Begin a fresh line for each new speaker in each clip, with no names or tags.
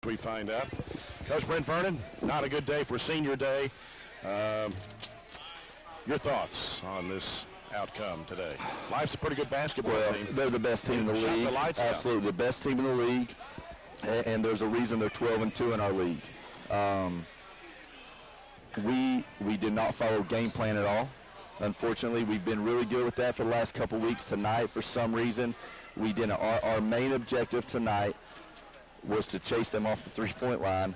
we find out. Coach Brent Vernon, not a good day for senior day. Your thoughts on this outcome today? Life's a pretty good basketball team.
They're the best team in the league.
The lights
Absolutely, the best team in the league. And there's a reason they're 12-2 in our league. We did not follow game plan at all. Unfortunately, we've been really good with that for the last couple weeks. Tonight, for some reason, we didn't. Our main objective tonight was to chase them off the three-point line.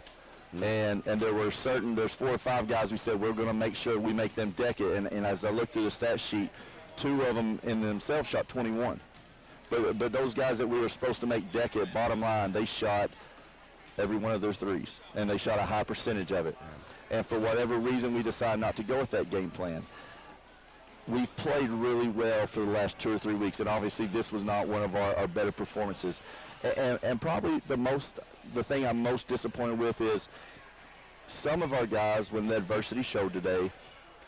And there's 4 or 5 guys we said we're going to make sure we make them deck it. And as I looked through the stat sheet, 2 of them in themselves shot 21. But those guys that we were supposed to make deck it, bottom line, they shot every one of their threes. And they shot a high percentage of it. And for whatever reason, we decided not to go with that game plan. We've played really well for the last 2 or 3 weeks, and obviously this was not one of our better performances. And probably the thing I'm most disappointed with is some of our guys, when the adversity showed today,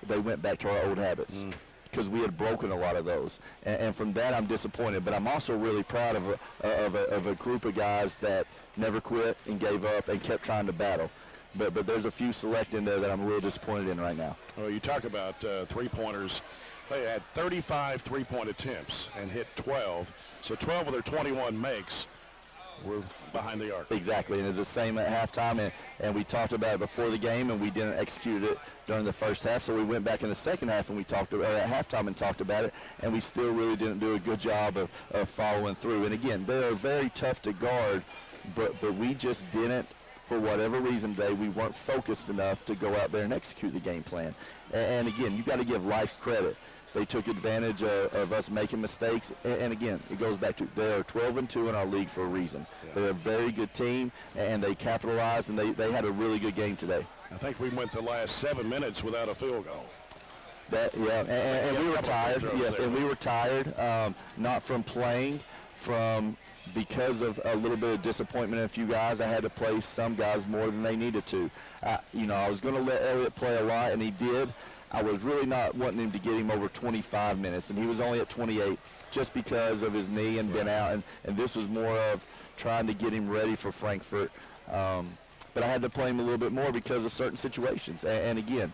they went back to our old habits because we had broken a lot of those. And from that, I'm disappointed. But I'm also really proud of a group of guys that never quit and gave up and kept trying to battle. But there's a few select in there that I'm really disappointed in right now.
Well, you talk about three-pointers. They had 35 three-point attempts and hit 12. So 12 of their 21 makes were behind the arc.
Exactly, and it's the same at halftime, and we talked about it before the game, and we didn't execute it during the first half, so we went back in the second half and we talked about it at halftime and talked about it, and we still really didn't do a good job of following through. And again, they are very tough to guard, but we just didn't, for whatever reason today, we weren't focused enough to go out there and execute the game plan. And again, you got to give Life credit. They took advantage of us making mistakes. And again, it goes back to they are 12-2 in our league for a reason. Yeah. They're a very good team, and they capitalized, and they had a really good game today.
I think we went the last 7 minutes without a field goal.
And we were tired. Yes, and we were tired, not from playing, because of a little bit of disappointment in a few guys. I had to play some guys more than they needed to. I was going to let Elliott play a lot, and he did. I was really not wanting him to get him over 25 minutes, and he was only at 28 just because of his knee and been out, and this was more of trying to get him ready for Frankfurt. But I had to play him a little bit more because of certain situations. And again,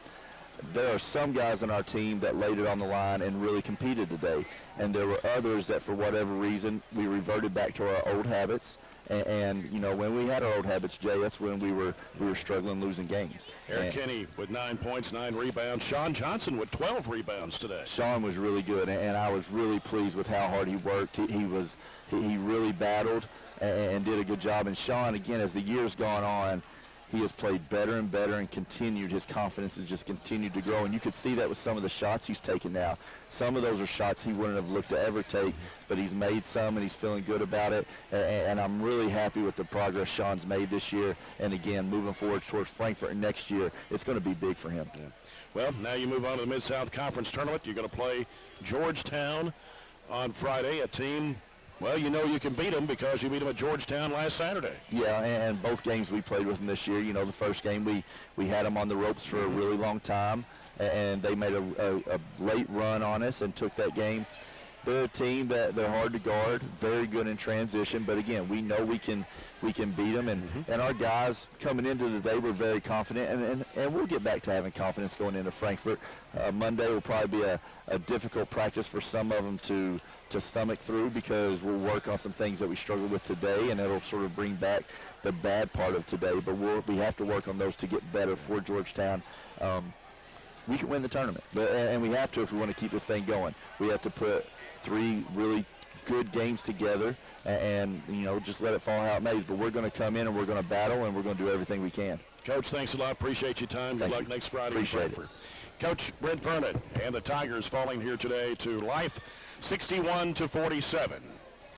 there are some guys on our team that laid it on the line and really competed today, and there were others that for whatever reason we reverted back to our old habits. And when we had our old habits, Jay, that's when we were struggling, losing games.
Eric Kinney with 9 points, 9 rebounds. Sean Johnson with 12 rebounds today.
Sean was really good, and I was really pleased with how hard he worked. He really battled and did a good job. And Sean, again, as the year's gone on, he has played better and better and continued. His confidence has just continued to grow. And you could see that with some of the shots he's taken now. Some of those are shots he wouldn't have looked to ever take, but he's made some and he's feeling good about it. And I'm really happy with the progress Sean's made this year. And again, moving forward towards Frankfurt next year, it's going to be big for him.
Yeah. Well, now you move on to the Mid-South Conference Tournament. You're going to play Georgetown on Friday, a team. Well, you can beat them because you beat them at Georgetown last Saturday.
Yeah, and both games we played with them this year, the first game we had them on the ropes for a really long time, and they made a late run on us and took that game. They're a team that they're hard to guard, very good in transition, but again, we know we can beat them, and our guys coming into the day were very confident, and we'll get back to having confidence going into Frankfurt. Monday will probably be a difficult practice for some of them to stomach through because we'll work on some things that we struggled with today, and it'll sort of bring back the bad part of today, but we have to work on those to get better for Georgetown. We can win the tournament, and we have to if we want to keep this thing going. We have to put 3 really good games together and just let it fall how it may. But we're going to come in and we're going to battle and we're going to do everything we can.
Coach, thanks a lot. Appreciate your time. Good luck next Friday in Frankfurt. Coach Brent Vernon and the Tigers falling here today to Life 61-47.